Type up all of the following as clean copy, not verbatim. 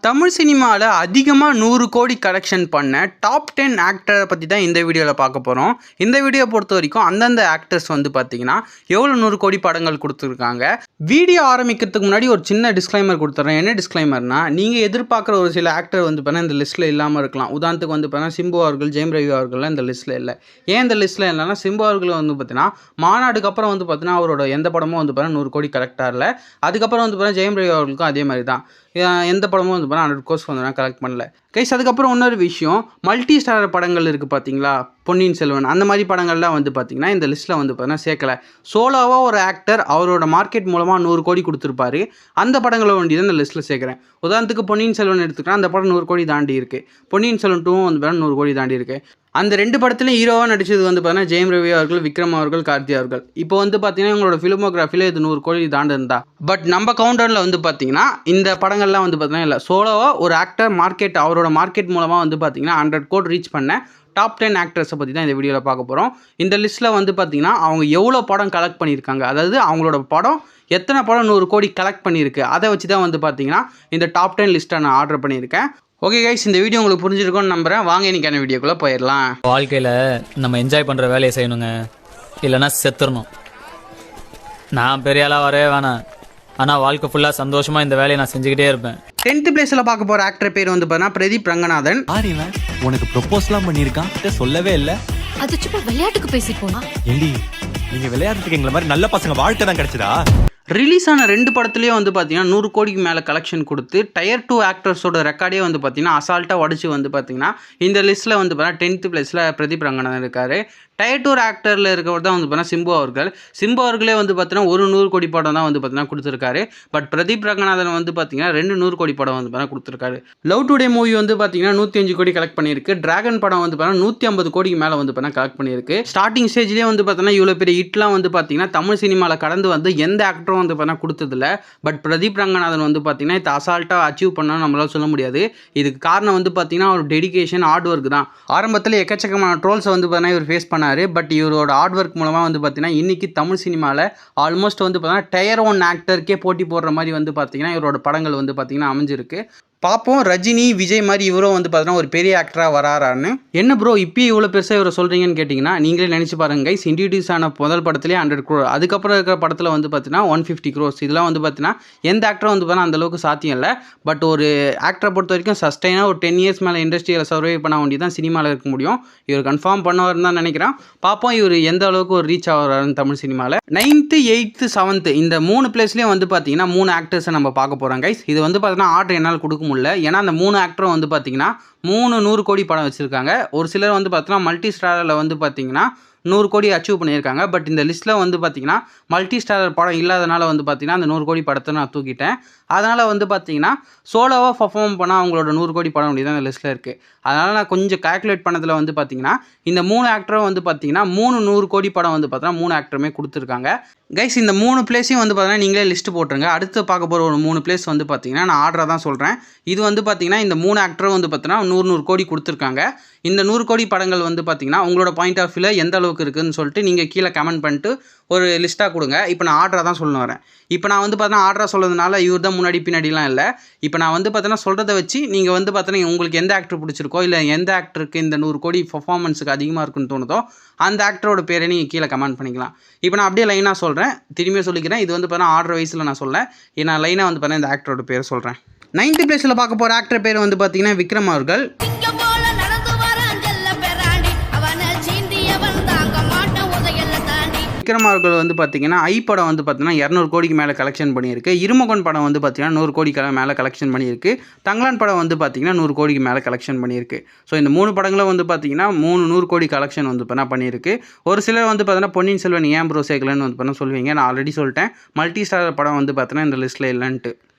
தமிழ் சினிமாவில் அதிகமாக 100 கோடி கலெக்ஷன் பண்ண டாப் 10 ஆக்டரை பற்றி தான் இந்த வீடியோவில் பார்க்க போகிறோம். இந்த வீடியோ பொறுத்த வரைக்கும் அந்தந்த ஆக்டர்ஸ் வந்து பார்த்தீங்கன்னா எவ்வளோ 100 கோடி படங்கள் கொடுத்துருக்காங்க. வீடியோ ஆரம்பிக்கிறதுக்கு முன்னாடி ஒரு சின்ன டிஸ்க்ளைமர் கொடுத்துட்றேன். என்ன டிஸ்க்ளைமர்னா, நீங்கள் எதிர்பார்க்குற ஒரு சில ஆக்டர் வந்து பார்த்தீங்கன்னா இந்த லிஸ்ட்டில் இல்லாமல் இருக்கலாம். உதாரணத்துக்கு வந்து பார்த்தீங்கன்னா சிம்பு அவர்கள், ஜெயம் ரவி அவர்கள்லாம் இந்த லிஸ்ட்டில் இல்லை. ஏன் இந்த லிஸ்ட்டில் இல்லைன்னா, சிம்பு அவர்கள் வந்து பார்த்தீங்கன்னா மாநாடுக்கு அப்புறம் வந்து பார்த்தீங்கன்னா அவரோட எந்த படமும் வந்து பார்த்தீங்கன்னா 100 கோடி கலெக்ட் ஆகல. அதுக்கப்புறம் வந்து பார்த்தீங்கன்னா ஜெயம் ரவி அவர்களுக்கும் அதே மாதிரி தான். எந்த படமும் வந்து பார்த்தா 100 கோர்ஸ் வந்து கலெக்ட் பண்ணல கைஸ். அதுக்கப்புறம் இன்னொரு விஷயம், மல்டி ஸ்டார் படங்கள் இருக்குது பார்த்தீங்களா, பொன்னியின் செல்வன் அந்த மாதிரி படங்கள்லாம் வந்து பார்த்தீங்கன்னா இந்த லிஸ்ட்டில் வந்து பார்த்தீங்கன்னா சேர்க்கலை. சோலோவாக ஒரு ஆக்டர் அவரோட மார்க்கெட் மூலமாக 100 கோடி கொடுத்துருப்பாரு. அந்த படங்களை வேண்டி தான் இந்த லிஸ்ட்டில் சேர்க்குறேன். உதாரணத்துக்கு பொன்னியின் செல்வன் எடுத்துக்கலாம், அந்த படம் 100 கோடி தாண்டி இருக்குது. பொன்னியின் செல்வன் 2 வந்து பார்த்தீங்கன்னா 100 கோடி தாண்டி இருக்குது. அந்த ரெண்டு படத்துலையும் ஹீரோவாக நடிச்சது வந்து பார்த்தீங்கன்னா ஜெயம் ரவி அவர்கள், விக்ரம் அவர்கள், கார்த்தி அவர்கள். இப்போ வந்து பார்த்தீங்கன்னா இவங்களோட ஃபிலிமோகிராஃபியில் இது 100 கோடி தாண்டி இருந்தா. பட் நம்ம கவுண்டரில் வந்து பார்த்தீங்கன்னா இந்த படங்கள்லாம் வந்து பார்த்தீங்கன்னா இல்லை. சோலோவாக ஒரு ஆக்டர் அவரோட மார்க்கெட் மூலமாக வந்து பார்த்தீங்கன்னா 100 கோடி ரீச் பண்ண டாப் 10 ஆக்டர்ஸை பற்றி தான் இந்த வீடியோவில் பார்க்க போகிறோம். இந்த லிஸ்ட்டில் வந்து பார்த்தீங்கன்னா அவங்க எவ்வளோ படம் கலெக்ட் பண்ணியிருக்காங்க, அதாவது அவங்களோட படம் எத்தனை படம் 100 கோடி கலெக்ட் பண்ணியிருக்கு, அதை வச்சு தான் வந்து பார்த்தீங்கன்னா இந்த டாப் 10 லிஸ்ட்டை நான் ஆர்டர் பண்ணியிருக்கேன். ஓகே கைஸ், இந்த வீடியோ உங்களுக்கு புரிஞ்சிருக்கும்னு நம்புகிறேன். வாங்க இன்னைக்கான வீடியோக்குள்ளே போயிடலாம். வாழ்க்கையில் நம்ம என்ஜாய் பண்ணுற வேலையை செய்யணுங்க, இல்லைன்னா செத்துடணும். நான் பெரிய ஆளாக வரவே வேணாம், ஆனால் வாழ்க்கை ஃபுல்லாக சந்தோஷமாக இந்த வேலையை நான் செஞ்சுக்கிட்டே இருப்பேன். 10th பிளேஸில் பார்க்க போகிற ஆக்டர் பேர் வந்து பார்த்தீங்கன்னா பிரதீப் ரங்கநாதன். ஆரிவன் உனக்கு ப்ரொபோஸ்லாம் பண்ணியிருக்கான், சொல்லவே இல்லை. அது சும்மா விளையாட்டுக்கு பேசி போனா. ஏண்டி நீங்க விளையாடுறதுக்கு எங்களை மாதிரி நல்ல பசங்க வாழ்க்கை தான் கிடைச்சதா? ரிலீஸ் ஆன 2 படத்துலேயும் வந்து பார்த்தீங்கன்னா 100 கோடிக்கு மேலே கலெக்ஷன் கொடுத்து டயர் 2 ஆக்டர்ஸோட ரெக்கார்டே வந்து பார்த்தீங்கன்னா அசால்ட்டாக உடச்சி வந்து பார்த்தீங்கன்னா இந்த லிஸ்ட்டில் வந்து பார்த்தீங்கன்னா 10th பிளேஸில் பிரதீப் ரங்கநாதன் இருக்கார். டயர் 2 ஆக்டரில் இருக்கிறவர் தான் வந்து பார்த்தீங்கன்னா சிம்பு அவர்களே வந்து பார்த்தீங்கன்னா ஒரு 100 கோடி படம் தான் வந்து பார்த்தீங்கன்னா கொடுத்துருக்காரு. பட் பிரதீப் ரங்கநாதன் வந்து பார்த்தீங்கன்னா 2 100 கோடி படம் வந்து பார்த்தீங்கன்னா கொடுத்துருக்காரு. லவ் டுடே மூவி வந்து பார்த்தீங்கன்னா 105 கோடி கலெக்ட் பண்ணியிருக்கு. டிராகன் படம் வந்து பார்த்தீங்கன்னா 150 கோடிக்கு மேலே வந்து பார்த்தீங்கன்னா கலெக்ட் பண்ணியிருக்கு. ஸ்டார்டிங் ஸ்டேஜ்லேயே வந்து பார்த்தீங்கன்னா இவ்வளோ பெரிய ஹிட்லாம் வந்து பார்த்தீங்கன்னா தமிழ் சினிமாவில் கடந்து வந்து எந்த ஆக்டரும் வந்து பார்த்தீங்கன்னா கொடுத்ததில்ல. பட் பிரதீப் ரங்கநாதன் வந்து பார்த்தீங்கன்னா இதை அசால்ட்டாக அச்சீவ் பண்ணால் நம்மளால சொல்ல முடியாது. இதுக்கு காரணம் வந்து பார்த்தீங்கன்னா ஒரு டெடிகேஷன், ஹார்ட் ஒர்க் தான். ஆரம்பத்தில் எக்கச்சக்கமான ட்ரோல்ஸை வந்து பார்த்தீங்கன்னா இவர் ஃபேஸ் பண்ணார். பட் இவரோட ஹார்ட் ஒர்க் மூலமாக வந்து பார்த்தீங்கன்னா இன்றைக்கி தமிழ் சினிமாவில் ஆல்மோஸ்ட் வந்து பார்த்தீங்கன்னா டயர் 1 ஆக்டருக்கே போட்டி போடுற மாதிரி வந்து பார்த்தீங்கன்னா இவரோட படங்கள் வந்து பார்த்தீங்கன்னா அமைஞ்சிருக்கு. பார்ப்போம், ரஜினி, விஜய் மாதிரி இவரும் வந்து பார்த்தீங்கன்னா ஒரு பெரிய ஆக்டராக வராரான்னு. என்ன ப்ரோ இப்போயே இவ்வளோ பெருசாக இவரை சொல்கிறீங்கன்னு கேட்டிங்கன்னா, நீங்களே நினச்சி பாருங்க கைஸ். இன்ட்ரடியூஸ் ஆன முதல் படத்துலேயே 100 crore, அதுக்கப்புறம் இருக்கிற படத்தில் வந்து பார்த்தீங்கன்னா 150 crores. இதெல்லாம் வந்து பார்த்தீங்கன்னா எந்த ஆக்டரும் வந்து பார்த்தீங்கன்னா அந்தளவுக்கு சாத்தியம் இல்லை. பட் ஒரு ஆக்டரை பொறுத்த வரைக்கும் சஸ்டைனாக ஒரு 10 years மேலே இண்டஸ்ட்ரியில் சர்வை பண்ண வேண்டியது தான் சினிமாவில் இருக்க முடியும். இவர் கன்ஃபார்ம் பண்ணுவார்னு தான் நினைக்கிறேன். பார்ப்போம் இவர் எந்த அளவுக்கு ஒரு ரீச் ஆகிறாருன்னு தமிழ் சினிமாவில். 9th 8th 7th இந்த 3 பிளேஸ்லேயும் வந்து பார்த்தீங்கன்னா 3 ஆக்டர்ஸை நம்ம பார்க்க போகிறோம் கைஸ். இது வந்து பார்த்தீங்கன்னா ஆர்டர் என்னால் கொடுக்க முடியல, ஏன்னா அந்த 3 ஆக்டரும் வந்து பார்த்தீங்கன்னா 3 100 கோடி படம் வச்சுருக்காங்க. ஒரு சிலர் வந்து பார்த்தீங்கன்னா மல்டி ஸ்டாரில் வந்து பார்த்தீங்கன்னா 100 கோடி அச்சீவ் பண்ணியிருக்காங்க. பட் இந்த லிஸ்ட்டில் வந்து பார்த்தீங்கன்னா மல்டி ஸ்டார் படம் இல்லாதனால வந்து பார்த்தீங்கன்னா அந்த 100 கோடி படத்தை நான் தூக்கிட்டேன். அதனால் வந்து பார்த்தீங்கன்னா சோலோவாக பர்ஃபார்ம் பண்ணால் அவங்களோட 100 கோடி படம் அப்படி தான் இந்த லிஸ்ட்டில் இருக்குது. அதனால் நான் கொஞ்சம் கால்குலேட் பண்ணதில் வந்து பார்த்தீங்கன்னா இந்த 3 ஆக்டரும் வந்து பார்த்தீங்கன்னா 3 100 கோடி படம் வந்து பார்த்தீங்கன்னா 3 ஆக்டருமே கொடுத்துருக்காங்க. கைஸ் இந்த 3 பிளேஸையும் வந்து பார்த்தீங்கன்னா நீங்களே லிஸ்ட்டு போட்டுருங்க. அடுத்து பார்க்க போகிற ஒரு 3 பிளேஸ் வந்து பார்த்தீங்கன்னா நான் ஆர்டராக தான் சொல்கிறேன். இது வந்து பார்த்தீங்கன்னா இந்த 3 ஆக்டரும் வந்து பார்த்தீங்கன்னா 100 கோடி கொடுத்துருக்காங்க. இந்த 100 கோடி படங்கள் வந்து பார்த்தீங்கன்னா உங்களோட பாயிண்ட் ஆஃப் வியூவில் எந்த அளவுக்கு இருக்குதுன்னு சொல்லிட்டு நீங்கள் கீழே கமெண்ட் பண்ணிட்டு ஒரு லிஸ்ட்டாக கொடுங்க. இப்போ நான் ஆர்டராக தான் சொல்லணும் வரேன். இப்போ நான் வந்து பார்த்தீங்கன்னா ஆர்டராக சொல்கிறதுனால இவர் தான் முன்னாடி பின்னாடிலாம் இல்லை. இப்போ நான் வந்து பார்த்தீங்கன்னா சொல்கிறத வச்சு நீங்கள் வந்து பார்த்தீங்கன்னா உங்களுக்கு எந்த ஆக்டர் பிடிச்சிருக்கோ, இல்லை எந்த ஆக்டருக்கு இந்த 100 கோடி பர்ஃபார்மன்ஸுக்கு அதிகமாக இருக்குன்னு தோணுதோ அந்த ஆக்டரோட பேரை நீங்கள் கீழே கமெண்ட் பண்ணிக்கலாம். இப்போ நான் அப்படியே லைனாக சொல்கிறேன், திரும்பியும் சொல்லிக்கிறேன். இது வந்து பார்த்தீங்கன்னா ஆர்டர் வைஸில் நான் சொல்ல, நான் லைனாக வந்து பார்த்தீங்கன்னா இந்த ஆக்டரோட பேர் சொல்கிறேன். 9th பிளேஸில் பார்க்க போகிற ஆக்டர் பேர் வந்து பார்த்தீங்கன்னா விக்ரம் அவர்கள். விக்ரம் அவர்கள் வந்து பார்த்தீங்கன்னா ஐ படம் வந்து பார்த்தீங்கன்னா 200 கோடிக்கு மேலே கலெக்ஷன் பண்ணியிருக்கு. இருமகன் படம் வந்து பார்த்தீங்கன்னா 100 கோடிக்கு மேலே கலெக்ஷன் பண்ணியிருக்கு. தங்கலான் படம் வந்து பார்த்தீங்கன்னா 100 கோடிக்கு மேலே கலெக்ஷன் பண்ணியிருக்கு. ஸோ இந்த 3 படங்களும் வந்து பார்த்தீங்கன்னா 100 கோடி கலெக்ஷன் வந்து பண்ணியிருக்கு. ஒரு சிலர் வந்து பார்த்தீங்கன்னா பொன்னியின் செல்வன் ஏன் ப்ரோ சேர்க்கலன்னு வந்து சொல்லுவீங்க. நான் ஆல்ரெடி சொல்லிட்டேன், மல்டி ஸ்டார் படம் வந்து பார்த்தீங்கன்னா இந்த லிஸ்ட்டில் இல்லைன்ட்டு.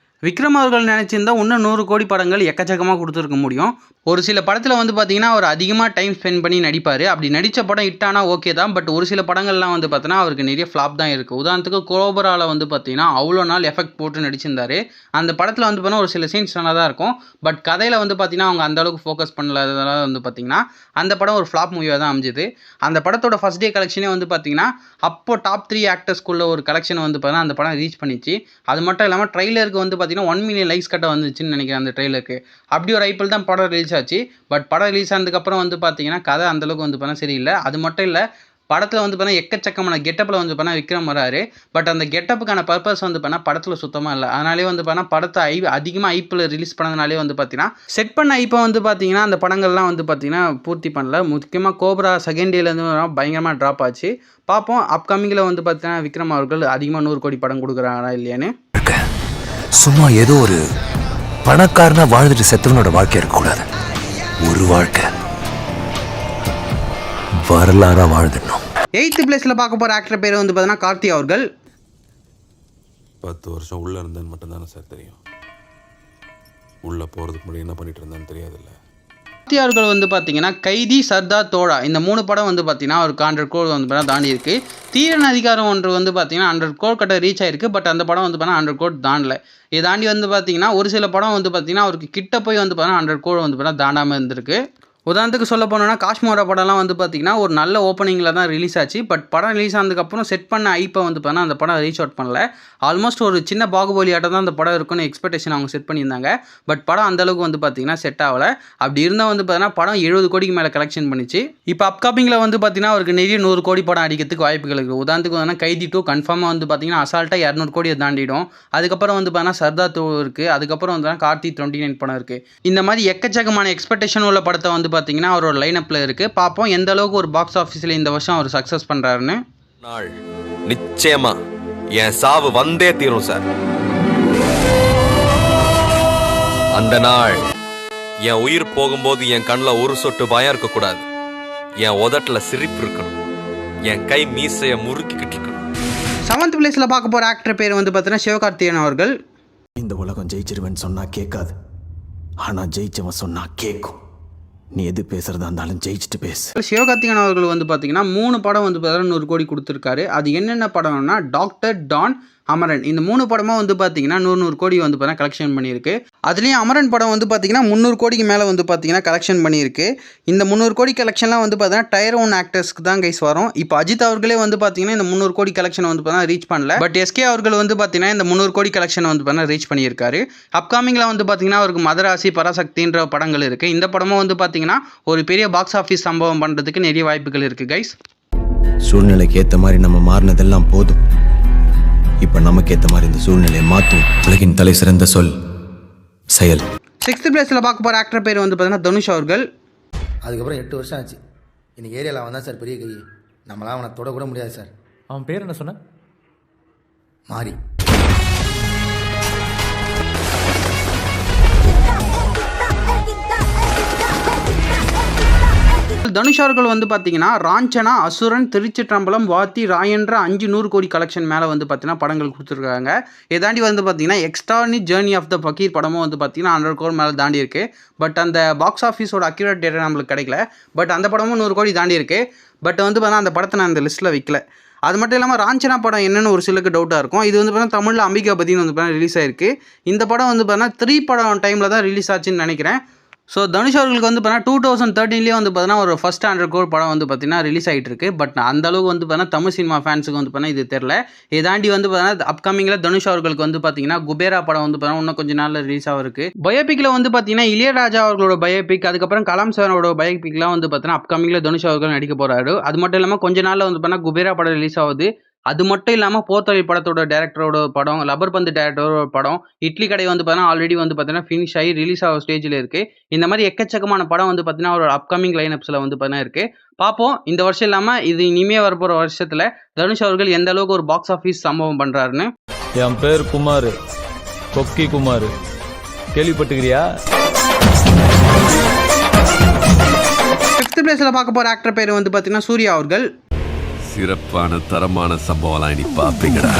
விக்ரம் அவர்கள் நினச்சிருந்தால் இன்னும் 100 கோடி படங்கள் எக்கச்சக்கமாக கொடுத்துருக்க முடியும். ஒரு சில படத்தில் வந்து பார்த்தீங்கன்னா அவர் அதிகமாக டைம் ஸ்பெண்ட் பண்ணி நடிப்பார். அப்படி நடித்த படம் ஹிட்டானா ஓகே தான். பட் ஒரு சில படங்கள்லாம் வந்து பார்த்தீங்கன்னா அவருக்கு நிறைய ஃப்ளாப் தான் இருக்குது. உதாரணத்துக்கு கோபராவில் வந்து பார்த்தீங்கன்னா அவ்வளோ நாள் எஃபெக்ட் போட்டு நடிச்சிருந்தார். அந்த படத்தில் வந்து பார்த்தீங்கன்னா ஒரு சில சீன்ஸ் நல்லா தான் இருக்கும். பட் கதையில் வந்து பார்த்தீங்கன்னா அவங்க அந்தளவுக்கு ஃபோக்கஸ் பண்ணலாதனால வந்து பார்த்தீங்கன்னா அந்த படம் ஒரு ஃப்ளாப் மூவியாக தான் அமைஞ்சுது. அந்த படத்தோட ஃபஸ்ட் டே கலெக்ஷனே வந்து பார்த்தீங்கன்னா அப்போ டாப் 3 ஆக்டர்ஸ்குள்ள ஒரு கலெக்ஷன் வந்து பார்த்தீங்கன்னா அந்த படம் ரீச் பண்ணிச்சு. அது மட்டும் இல்லாமல் ட்ரைலருக்கு வந்து பார்த்தீங்கன்னா 1 மில்லியன் லைக்ஸ் கட்ட வந்துச்சுன்னு நினைக்கிறேன் அந்த ட்ரெயிலருக்கு. அப்படி ஒரு ஐப்பில் தான் படம் ரிலீஸ் ஆச்சு. பட் படம் ரிலீஸ் ஆனதுக்கப்புறம் வந்து பார்த்தீங்கன்னா கதை அந்தளவுக்கு வந்து பார்த்தீங்கன்னா சரியில்லை. அது மட்டும் இல்லை, படத்தில் வந்து பார்த்தீங்கன்னா எக்கச்சக்கமான கெட்டப்பில் வந்து பார்த்தீங்கன்னா விக்ரம் வராரு. பட் அந்த கெட்டப்புக்கான பர்பஸ் வந்து பார்த்தீங்கன்னா படத்தில் சுத்தமாக இல்லை. அதனாலே வந்து பார்த்தீங்கன்னா படத்தை அதிகமாக ஐப்பில் ரிலீஸ் பண்ணதுனாலே வந்து பார்த்தீங்கன்னா செட் பண்ண ஐப்பை வந்து பார்த்தீங்கன்னா அந்த படங்கள்லாம் வந்து பார்த்தீங்கன்னா பூர்த்தி பண்ணல. முக்கியமாக கோப்ரா செகண்ட் டேலேருந்து பயங்கரமாக ட்ராப் ஆச்சு. பார்ப்போம் அப்கமிங்கில் வந்து பார்த்தீங்கன்னா விக்ரம் அவர்கள் அதிகமாக 100 கோடி படம் கொடுக்குறாங்களா இல்லையான்னு. சும்மா ஏதோ ஒரு பணக்காரனா வாழ்ந்துட்டு செத்தவனோட வாழ்க்கை இருக்கக்கூடாது. ஒரு வாழ்க்கை வரலாறா வாழ்ந்துடணும். 8th பிளேஸில் பார்க்க போகிற ஆக்டர் பேர் வந்து பார்த்தீங்கன்னா கார்த்தி அவர்கள். 10 வருஷம் உள்ளே இருந்தேன்னு மட்டும்தானே சார் தெரியும். உள்ளே போகிறதுக்கு முன்னாடி என்ன பண்ணிட்டு இருந்தேன்னு தெரியாதுல்ல. கார்த்தி அவர்கள் வந்து பார்த்தீங்கன்னா கைதி, சர்தார், தோழா இந்த 3 படம் வந்து பார்த்தீங்கன்னா ஒரு 100 கோடி வந்து பார்த்தீங்கன்னா தாண்டி இருக்கு. தீரன் அதிகாரம் ஒன்று வந்து பார்த்தீங்கன்னா 100 கோடி கிட்ட ரீச் ஆயிருக்கு. பட் அந்த படம் வந்து பார்த்தீங்கன்னா 100 கோடி தாண்டல. இதை தாண்டி வந்து பார்த்தீங்கன்னா ஒரு சில படம் வந்து பார்த்தீங்கன்னா அவருக்கு கிட்ட போய் வந்து பார்த்தீங்கன்னா 100 கோடி வந்து பார்த்தீங்கன்னா தாண்டாமல் இருந்திருக்கு. உதாரணத்துக்கு சொல்ல போனோன்னா காஷ்மீரா படம்லாம் வந்து பார்த்தீங்கன்னா ஒரு நல்ல ஓப்பனிங்கில் தான் ரிலீஸ் ஆச்சு. பட் படம் ரிலீஸ் ஆனதுக்கப்புறம் செட் பண்ண ஐப்பை வந்து பார்த்தீங்கன்னா அந்த படம் ரீச் அவுட் பண்ணல. ஆல்மோஸ்ட் ஒரு சின்ன பாகுபலி ஆட்டம் தான் அந்த படம் இருக்குன்னு எக்ஸ்பெக்டேஷன் அவங்க செட் பண்ணியிருந்தாங்க. பட் படம் அந்தளவுக்கு வந்து பார்த்தீங்கன்னா செட் ஆகலை. அப்படி இருந்தால் வந்து பார்த்தீங்கன்னா படம் 70 கோடிக்கு மேலே கலெக்ஷன் பண்ணிச்சு. இப்போ அப்கமிங்கில் வந்து பார்த்தீங்கன்னா அவருக்கு நிறைய 100 கோடி படம் அடிக்கிறதுக்கு வாய்ப்புகள் இருக்குது. உதாரணத்துக்கு வந்து கைதி 2 கன்ஃபார்மாக வந்து பார்த்தீங்கன்னா அசால்ட்டாக 200 கோடியை தாண்டிடும். அதுக்கப்புறம் வந்து பார்த்தீங்கன்னா சர்தார் 2 இருக்குது. அதுக்கப்புறம் வந்து கார்த்தி 29 படம் இருக்குது. இந்த மாதிரி எக்கச்சக்கமான எக்ஸ்பெக்டேஷன் உள்ள படத்தை வந்து பார்த்தீங்கன்னா அவரோட லைனப்பில் இருக்குது. பார்ப்போம் எந்த அளவுக்கு ஒரு பாக்ஸ் ஆஃபீஸில் இந்த வருஷம் அவர் சக்ஸஸ் பண்ணுறாருன்னு. நாள் நிச்சயமா என் சாவு வந்தே தீரும் சார். அந்த நாள் என் உயிர் போகும்போது என் கண்ணில் ஒரு சொட்டு பயம் இருக்கக்கூடாது. என் உதட்டுல சிரிப்பு இருக்கணும். என் கை மீசைய முறுக்கிக்கிட்டு இருக்கணும். 7th பிளேஸில் பார்க்க போகிற ஆக்டர் பேர் வந்து பார்த்தீங்கன்னா சிவகார்த்திகேயன் அவர்கள். இந்த உலகம் ஜெயிச்சிருவேன்னு சொன்னா கேட்காது, ஆனா ஜெயிச்சவன் சொன்னா கேட்கும். நீ எது பேசுறதா இருந்தாலும் ஜெயிச்சுட்டு பேசு. சிவகார்த்திகேயன் அவர்கள் வந்து பார்த்தீங்கன்னா 3 படம் வந்து பார்த்தீங்கன்னா 100 கோடி கொடுத்துருக்காரு. அது என்னென்ன படம்னா டாக்டர், டான், அமரன் இந்த 3 படமும் வந்து பார்த்தீங்கன்னா 100 கோடி வந்து பார்த்தீங்கன்னா கலெக்ஷன் பண்ணியிருக்கு. அதுலேயும் அமரன் படம் வந்து பார்த்தீங்கன்னா 300 கோடிக்கு மேலே வந்து பார்த்தீங்கன்னா கலெக்ஷன் பண்ணியிருக்கு. இந்த 300 கோடி கலெக்ஷன்லாம் வந்து பார்த்தீங்கன்னா டயர் 1 ஆக்டர்ஸ்க்கு தான் கைஸ் வரும். இப்போ அஜித் அவர்களே வந்து பார்த்தீங்கன்னா இந்த 300 கோடி கலெக்ஷன் வந்து பார்த்தீங்கன்னா ரீச் பண்ணல. பட் எஸ்கே அவர்கள் வந்து பார்த்தீங்கன்னா இந்த 300 கோடி கலெக்ஷன் வந்து பார்த்தீங்கன்னா ரீச் பண்ணியிருக்காரு. அப்கமிங்கில் வந்து பார்த்தீங்கன்னா அவருக்கு மதராசி, பராசக்தின்ற படங்கள் இருக்குது. இந்த படமும் வந்து பார்த்தீங்கன்னா ஒரு பெரிய பாக்ஸ் ஆஃபீஸ் சம்பவம் பண்ணுறதுக்கு நிறைய வாய்ப்புகள் இருக்குது கைஸ். சூழ்நிலைக்கு ஏற்ற மாதிரி நம்ம மாறினதெல்லாம் போதும். இப்ப நமக்கு ஏற்ற மாதிரி இந்த சூழ்நிலையை மாற்றும். உலகின் தலை சிறந்த சொல் செயல். 6th பிளேஸில் பார்க்க போகிற ஆக்டர் பேர் வந்து பார்த்தீங்கன்னா தனுஷ் அவர்கள். அதுக்கப்புறம் 8 வருஷம் ஆச்சு. இன்னைக்கு ஏரியாவில் அவன் தான் சார் பெரிய கை. நம்மளாம் அவனை தொட கூட முடியாது சார். அவன் பேர் என்ன சொன்ன? மாறி. தனுஷ் அவர்கள் வந்து பார்த்தீங்கன்னா ராஞ்சனா, அசுரன், திருச்சிற்றம்பலம், வாத்தி, ராயன்ற 500 கோடி கலெக்ஷன் மேலே வந்து பார்த்தீங்கன்னா படங்கள் கொடுத்துருக்காங்க. இதாண்டி வந்து பார்த்தீங்கன்னா எக்ஸ்ட்ரானி ஜேர்னி ஆஃப் த ஃபக்கீர் படமும் வந்து பார்த்தீங்கன்னா 100 கோடி மேலே தாண்டி இருக்கு. பட் அந்த பாக்ஸ் ஆஃபீஸோட அக்யூரேட் டேட்டா நம்மளுக்கு கிடைக்கல. பட் அந்த படமும் 100 கோடி தாண்டி இருக்கு. பட் வந்து பார்த்தீங்கன்னா அந்த படத்தை நான் அந்த லிஸ்ட்டில் வைக்கல. அது மட்டும் இல்லாமல் ராஞ்சனா படம் என்னென்னு ஒரு சிலருக்கு டவுட்டாக இருக்கும். இது வந்து பார்த்தீங்கன்னா தமிழில் அம்பிகாபதினு வந்து பார்த்தீங்கன்னா ரிலீஸ் ஆயிருக்கு. இந்த படம் வந்து பார்த்தீங்கன்னா 3 படம் டைமில் தான் ரிலீஸ் ஆச்சுன்னு நினைக்கிறேன். ஸோ தனுஷ் அவர்களுக்கு வந்து பார்த்தீங்கன்னா 2013 வந்து பார்த்தீங்கன்னா ஒரு ஃபர்ஸ்ட் 100 கோடி படம் வந்து பார்த்தீங்கன்னா ரிலீஸ் ஆகிட்டு இருக்கு. பட் அந்த அளவுக்கு வந்து பார்த்தீங்கன்னா தமிழ் சினிமா ஃபேன்ஸுக்கு வந்து பார்த்தீங்கன்னா இது தெரில. இதாண்டி வந்து பார்த்தீங்கன்னா அப்கமிங்கில் தனுஷ் அவர்களுக்கு வந்து பார்த்தீங்கன்னா குபேரா படம் வந்து பார்த்தீங்கன்னா இன்னும் கொஞ்சம் நாளில் ரிலீஸ் ஆகிருக்கு. பயோபிக்கில் வந்து பார்த்தீங்கன்னா இளையராஜா அவர்களோட பயோபிக், அதுக்கப்புறம் கலாம் சாரோட பயோபிக்லாம் வந்து பார்த்தீங்கன்னா அப்கமிங்கில் தனுஷ் அவர்கள் நடிக்க போகிறாரு. அது மட்டும் இல்லாமல் கொஞ்ச நாளில் வந்து பார்த்தீங்கன்னா குபேரா படம் ரிலீஸ் ஆகுது. அது மட்டும் இல்லாமல் போத்தலை படத்தோட டேரக்டரோட படம், லப்பர் பந்து டேரக்டரோட படம், இட்லி கடை வந்து பார்த்தீங்கன்னா ஆல்ரெடி வந்து பார்த்தீங்கன்னா ஃபினிஷ் ஆகி ரிலீஸ் ஆகிற ஸ்டேஜில் இருக்குது. இந்த மாதிரி எக்கச்சக்கமான படம் வந்து பார்த்தீங்கன்னா ஒரு அப்கமிங் லைனப்ஸில் வந்து பார்த்தீங்கன்னா இருக்குது. பார்ப்போம் இந்த வருஷம் இல்லாமல் இது இனிமேல் வரப்போகிற வருஷத்தில் தனுஷ் அவர்கள் எந்த அளவுக்கு ஒரு பாக்ஸ் ஆஃபீஸ் சம்பவம் பண்ணுறாருன்னு. என் பேர் குமார், கொக்கி குமார், கேள்விப்பட்டுக்கிறியா? 5th பிளேஸில் பார்க்க போகிற ஆக்டர் பேர் வந்து பார்த்தீங்கன்னா சூர்யா அவர்கள். சிறப்பான தரமான சம்பவம்லாம் நீ பார்ப்பீங்கடா.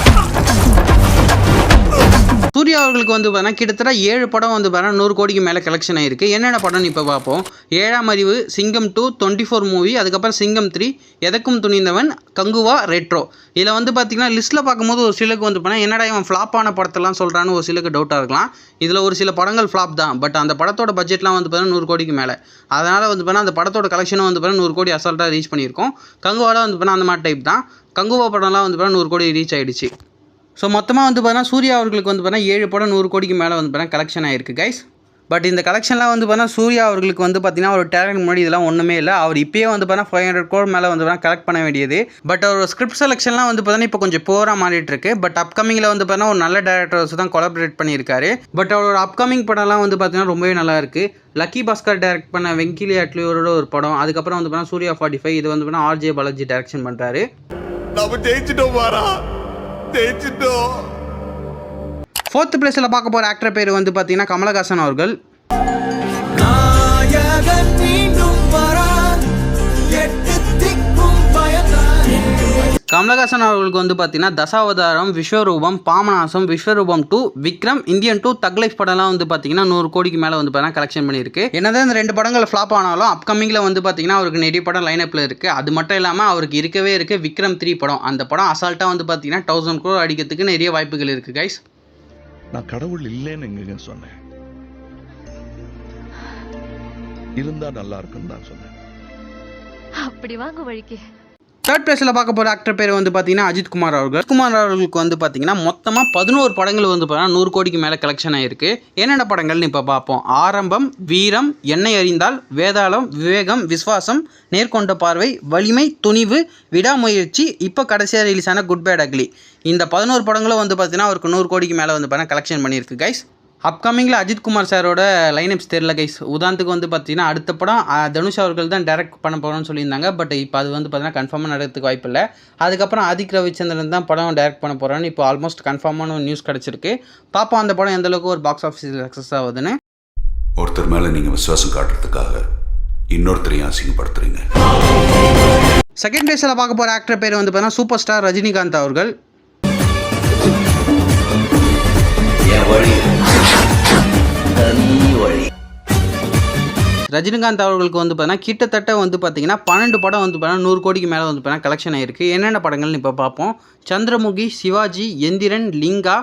சூர்யா அவர்களுக்கு வந்து பார்த்தீங்கன்னா கிட்டத்தட்ட 7 படம் வந்து பார்த்தீங்கன்னா 100 கோடிக்கு மேலே கலெக்ஷன் ஆயிருக்கு. என்னென்ன படம்னு இப்போ பார்ப்போம். 7ஆம் அறிவு, சிங்கம் 2, 24 மூவி, அதுக்கப்புறம் சிங்கம் 3, எதற்கும் துணிந்தவன், கங்குவா, ரெட்ரோ. இதில் வந்து பார்த்தீங்கன்னா லிஸ்ட்டில் பார்க்கும்போது ஒரு சிலருக்கு வந்து பார்த்தீங்கன்னா என்னடா இவன் ஃப்ளாப்பான படத்தெல்லாம் சொல்கிறான்னு ஒரு சிலருக்கு டவுட்டாக இருக்கலாம். இதில் ஒரு சில படங்கள் ஃப்ளாப் தான். பட் அந்த படத்தோட பட்ஜெட்லாம் வந்து பார்த்தீங்கன்னா 100 கோடிக்கு மேலே. அதனால் வந்து பார்த்தீங்கன்னா அந்த படத்தோட கலெக்ஷனும் வந்து பார்த்தீங்கன்னா 100 கோடி அசால்ட்டாக ரீச் பண்ணியிருக்கோம். கங்குவாவில் வந்து பார்த்தீங்கன்னா அந்த மாதிரி டைப் தான். கங்குவா படம்லாம் வந்து பார்த்தீங்கன்னா 100 கோடி ரீச் ஆகிடுச்சு. ஸோ மொத்தமாக வந்து பார்த்தீங்கன்னா சூர்யா அவர்களுக்கு வந்து பார்த்தீங்கன்னா 7 படம் 100 கோடிக்கு மேலே வந்து பார்த்தீங்கன்னா கலெக்ஷன் ஆயிருக்கு கைஸ். பட் இந்த கலெக்ஷன்லாம் வந்து பார்த்தீங்கன்னா சூர்யா அவர்களுக்கு வந்து பார்த்தீங்கன்னா ஒரு டேலண்ட் முன்னாடி இதெல்லாம் ஒன்றுமே இல்லை. அவர் இப்போயே வந்து பார்த்தீங்கன்னா 500 crore மேலே வந்து பார்த்தீங்கன்னா கலெக்ட் பண்ண வேண்டியது. பட் அவர் ஸ்கிரிப்ட் செலெக்ஷன்லாம் வந்து பார்த்தீங்கன்னா இப்போ கொஞ்சம் போராக மாறிட்டு இருக்கு. பட் அப்கமிங்கில் வந்து பார்த்தீங்கன்னா ஒரு நல்ல டேரக்டர்ஸ் தான் கொலாபரேட் பண்ணியிருக்காரு. பட் அவரோட அப்கமிங் படம்லாம் வந்து பார்த்தீங்கன்னா ரொம்பவே நல்லா இருக்குது. லக்கி பாஸ்கர் டைரக்ட் பண்ண வெங்கிலி அட்லியோட ஒரு படம், அதுக்கப்புறம் வந்து பார்த்தீங்கன்னா சூர்யா 45, இது வந்து பார்த்தீங்கன்னா ஆர்ஜே பாலாஜி டைரக்ஷன் பண்ணுறாரு. நம்ம ஜெயிச்சிட்டோம் வாரா, ஜெயிச்சிட்டோம். 4th பிளேஸில் பார்க்க போகிற ஆக்டர் பேர் வந்து பார்த்தீங்கன்னா கமலஹாசன் அவர்கள். கமலஹாசன் அவர்களுக்கு வந்து பார்த்தீங்கன்னா தசாவதாரம், விஸ்வரூபம், பாமநாசம், விஸ்வரூபம் 2, விக்ரம், இந்தியன் 2, தக் லைஃப் படம்லாம் வந்து பார்த்தீங்கன்னா 100 கோடிக்கு மேலே வந்து பார்த்தீங்கன்னா கலெக்ஷன் பண்ணியிருக்கு. என்னதான் இந்த 2 படங்கள் ஃப்ளாப் ஆனாலும் அப்கமிங்கில் வந்து பார்த்தீங்கன்னா அவருக்கு நிறைய படம் லைனப்பில் இருக்குது. அது மட்டும் இல்லாமல் அவருக்கு இருக்கவே இருக்குது விக்ரம் 3 படம். அந்த படம் அசால்ட்டாக வந்து பார்த்தீங்கன்னா 1000 crore அடிக்கிறதுக்கு நிறைய வாய்ப்புகள் இருக்குது கைஸ். நான் கடவுள் இல்லைன்னு எங்க சொன்னேன், இருந்தா நல்லா இருக்குன்னு தான் சொன்னேன். அப்படி வாங்க வழிக்கு. 3rd பிளேஸில் பார்க்க போகிற ஆக்டர் பேர் வந்து பார்த்தீங்கன்னா அஜித் குமார் அவர்கள். அஜித் குமார் அவர்களுக்கு வந்து பார்த்தீங்கன்னா மொத்தமாக 11 படங்கள் வந்து பார்த்தீங்கன்னா 100 கோடிக்கு மேலே கலெக்ஷன் ஆகிருக்கு. என்னென்ன படங்கள்னு இப்போ பார்ப்போம். ஆரம்பம், வீரம், என்னை அறிந்தால், வேதாளம், விவேகம், விஸ்வாசம், நேர்கொண்ட பார்வை, வலிமை, துணிவு, விடாமுயற்சி, இப்போ கடைசியாக ரிலீஸ் ஆன குட் பேட் அக்லி. இந்த 11 படங்களும் வந்து பார்த்தீங்கன்னா அவருக்கு 100 கோடிக்கு மேலே வந்து பார்த்தீங்கன்னா கலெக்ஷன் பண்ணியிருக்கு கைஸ். அப்கமிங்கில் அஜித் குமார் சாரோட லைனப்ஸ் தெரியல கைஸ். உதாரணத்துக்கு வந்து பார்த்தீங்கன்னா அடுத்த படம் தனுஷ் அவர்கள் தான் டைரக்ட் பண்ண போகிறோம்னு சொல்லியிருந்தாங்க. பட் இப்போ அது வந்து பார்த்தீங்கன்னா கன்ஃபார்மாக நடக்கிறதுக்கு வாய்ப்பு இல்லை. அதுக்கப்புறம் ஆதிக் ரவிச்சந்திரன் தான் படம் டைரக்ட் பண்ண போகிறான்னு இப்போ ஆல்மோஸ்ட் கன்ஃபார்மான ஒரு நியூஸ் கிடச்சிருக்கு. பார்ப்போம் அந்த படம் எந்தளவுக்கு ஒரு பாக்ஸ் ஆஃபீஸில் சக்ஸஸ் ஆகுதுன்னு. ஒருத்தர் மேலே நீங்கள் விசுவாசம் காட்டுறதுக்காக இன்னொருத்தரையும் அசிங்கப்படுத்துறீங்க. 2nd பிளேஸில் பார்க்க போகிற ஆக்டர் பேர் வந்து பார்த்தீங்கன்னா சூப்பர் ஸ்டார் ரஜினிகாந்த் அவர்கள். ரஜினிகாந்த் அவர்களுக்கு வந்து பார்த்தீங்கன்னா கிட்டத்தட்ட வந்து பார்த்தீங்கன்னா 12 படம் வந்து பார்த்தீங்கன்னா 100 கோடிக்கு மேலே வந்து பார்த்தீங்கன்னா கலெக்ஷன் ஆகிருக்கு. என்னென்ன படங்கள்னு இப்போ பார்ப்போம். சந்திரமுகி, சிவாஜி, எந்திரன், லிங்கா,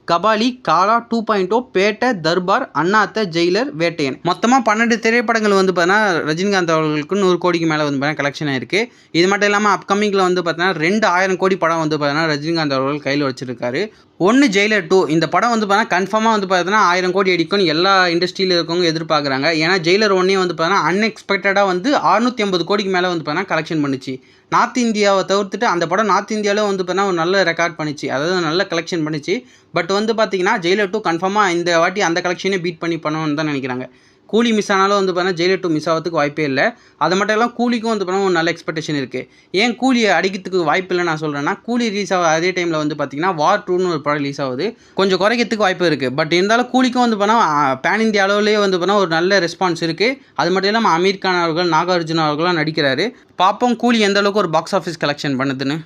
கபாலி, காலா 2.0, பேட்டை, தர்பார், அண்ணாத்த, ஜெயிலர், வேட்டையன். மொத்தமாக 12 திரைப்படங்கள் வந்து பார்த்தீங்கன்னா ரஜினிகாந்த் அவர்களுக்கு 100 கோடிக்கு மேலே வந்து பார்த்தீங்கன்னா கலெக்ஷன் ஆயிருக்கு. இது மட்டும் இல்லாமல் அப்கமிங்கில் வந்து பார்த்தீங்கன்னா 2000 கோடி படம் வந்து பார்த்தீங்கன்னா ரஜினிகாந்த் அவர்கள் கையில் வச்சிருக்காரு. 1 ஜெயிலர் 2 இந்த படம் வந்து பார்த்தீங்கன்னா கன்ஃபார்மாக வந்து பார்த்தீங்கன்னா 1000 கோடி அடிக்கும்னு எல்லா இண்டஸ்ட்ரியில் இருக்கவங்க எதிர்பார்க்குறாங்க. ஏன்னா ஜெயிலர் 1 வந்து பார்த்தீங்கன்னா அன்எக்ஸ்பெக்டடாக வந்து 650 கோடிக்கு மேலே வந்து பார்த்தீங்கன்னா கலெக்ஷன் பண்ணிச்சு. நார்த் இந்தியாவை தவிர்த்துட்டு அந்த படம் நார்த் இந்தியாவில் வந்து பார்த்தீங்கன்னா ஒரு நல்ல ரெக்கார்ட் பண்ணிச்சு, அதாவது நல்ல கலெக்ஷன் பண்ணிச்சு. பட் வந்து பார்த்தீங்கன்னா ஜெயிலர் 2 கன்ஃபார்மாக இந்த வாட்டி அந்த கலெக்ஷனே பீட் பண்ணணும்னு தான் நினைக்கிறாங்க. கூலி மிஸ் ஆனாலும் வந்து பார்த்தீங்கன்னா ஜெயிலர் 2 மிஸ் ஆகிறதுக்கு வாய்ப்பே இல்லை. அது மட்டும் இல்லாமல் கூலிக்கும் வந்து பார்த்தீங்கன்னா ஒரு நல்ல எக்ஸ்பெக்டேஷன் இருக்குது. ஏன் கூலியை அடிக்கிறதுக்கு வாய்ப்பு இல்லை நான் சொல்கிறேன்னா, கூலி ரிலீஸ் ஆகுது அதே டைமில் வந்து பார்த்தீங்கன்னா வார் 2ன்னு ஒரு படம் ரிலீஸ் ஆகுது, கொஞ்சம் குறைக்கிறதுக்கு வாய்ப்பு இருக்குது. பட் இருந்தாலும் கூலிக்கும் வந்து பார்த்தீங்கன்னா பேன் இந்தியா அளவுலேயே வந்து பார்த்தீங்கன்னா ஒரு நல்ல ரெஸ்பான்ஸ் இருக்குது. அது மட்டும் இல்லாமல் அமீர் கான் அவர்கள், நாகார்ஜுனா அவர்கள்லாம் நடிக்கிறாரு. பார்ப்போம் கூலி எந்த அளவுக்கு ஒரு பாக்ஸ் ஆஃபீஸ் கலெக்ஷன் பண்ணுதுன்னு.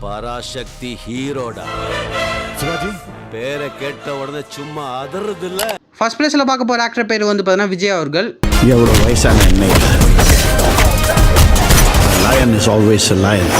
பராசக்தி ஹீரோடா பேரை கேட்ட உடனே சும்மா அதறது இல்லை. ஃபர்ஸ்ட் பிளேஸில் பார்க்க போகிற ஆக்டர் பேர் வந்து பார்த்தீங்கன்னா விஜய் அவர்கள். எவ்வளோ வயசான என்ன lion is always a lion.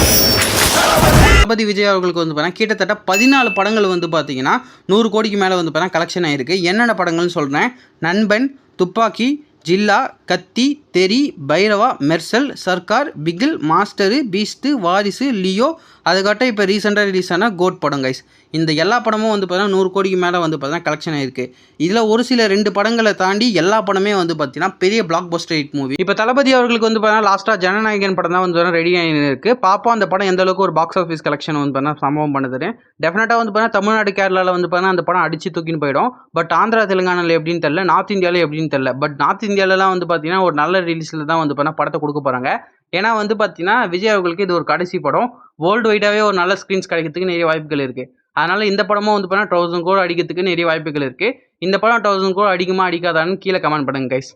Thalapathy Vijay அவர்களுக்கு வந்து பார்த்தீங்கன்னா கிட்டத்தட்ட 14 படங்கள் வந்து பார்த்தீங்கன்னா 100 கோடிக்கு மேலே வந்து பார்த்தீங்கன்னா கலெக்ஷன் ஆகிருக்கு. என்னென்ன படங்கள்னு சொல்கிறேன். நண்பன், துப்பாக்கி, ஜில்லா, கத்தி, தெரி, பைரவா, மெர்சல், சர்க்கார், பிகில், மாஸ்டரு, பீஸ்ட்டு, வாரிசு, லியோ, அதுக்காட்ட இப்போ ரீசெண்டாக ரிலீஸ் ஆன கோட் படம் கைஸ். இந்த எல்லா படமும் வந்து பார்த்தீங்கன்னா 100 கோடிக்கு மேலே வந்து பார்த்தீங்கன்னா கலெக்ஷன் ஆகிருக்கு. இதில் ஒரு சில 2 படங்களை தாண்டி எல்லா படமே வந்து பார்த்தீங்கன்னா பெரிய பிளாக் பஸ்டர் ஹிட் மூவி. இப்போ தளபதி அவர்களுக்கு வந்து பார்த்தீங்கன்னா லாஸ்ட்டாக ஜனநாயகன் படம் தான் வந்து ரெடி ஆகிருக்கு. பார்ப்போம் அந்த படம் எந்த அளவுக்கு ஒரு பாக்ஸ் ஆஃபீஸ் கலெக்ஷன் வந்து பார்த்தீங்கன்னா சம்பவம் பண்ணுது. டெஃபினட்டாக வந்து பார்த்தீங்கன்னா தமிழ்நாடு கேரளாவில் வந்து பார்த்தீங்கன்னா அந்த படம் அடிச்சு தூக்கின்னு போயிடும். பட் ஆந்திரா தெலுங்கானாவில் எப்படின்னு தெரியல, நார்த் இந்தியாவில் எப்படின்னு தெரியல. பட் நார்த் இந்தியாவிலலாம் வந்து பார்த்தீங்கன்னா ஒரு நல்ல ரிலீஸில் தான் வந்து பார்த்தீங்கன்னா படத்தை கொடுக்க போகிறாங்க. ஏன்னா வந்து பார்த்தீங்கன்னா விஜய் அவர்களுக்கு இது ஒரு கடைசி படம். வேர்ல்டு வைடாகவே ஒரு நல்ல ஸ்க்ரீன்ஸ் கிடைக்கிறதுக்கு நிறைய வாய்ப்புகள் இருக்குது. அதனால் இந்த படமும் வந்து பார்த்தீங்கன்னா 1000 crore அடிக்கிறதுக்கு நிறைய வாய்ப்புகள் இருக்குது. இந்த படம் 1000 crore அடிக்குமா அடிக்காதான்னு கீழே கமெண்ட் பண்ணுங்க கைஸ்.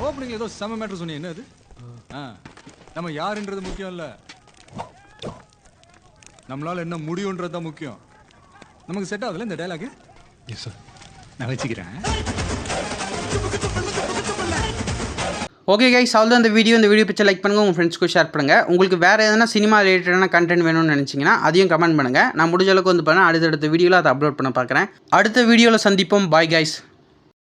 ஓப்பனிங் ஏதோ செம மேட்டர் சொன்னீங்க, என்ன அது? நம்ம யாருன்றது முக்கியம் இல்லை, நம்மளால என்ன முடியுன்றது தான் முக்கியம். நமக்கு செட் ஆகுதுல்ல இந்த டயலாக்? எஸ் சார், நான் வச்சுக்கிறேன். ஓகே கைஸ், அவ்வளோதான் இந்த வீடியோ பிடிச்ச லைக் பண்ணுங்கள், உங்கள் ஃப்ரெண்ட்ஸ்க்கு ஷேர் பண்ணுங்கள். உங்களுக்கு வேறு எதனா சினிமா ரிலேட்டடான கண்டென்ட் வேணும்னு நினச்சிங்கன்னா அதையும் கமெண்ட் பண்ணுங்கள். நான் முடிஞ்ச அளவுக்கு வந்து பண்ணேன் அடுத்தடுத்த வீடியோவில் அதை அப்லோட் பண்ண பார்க்குறேன். அடுத்த வீடியோவில் சந்திப்போம். Bye guys.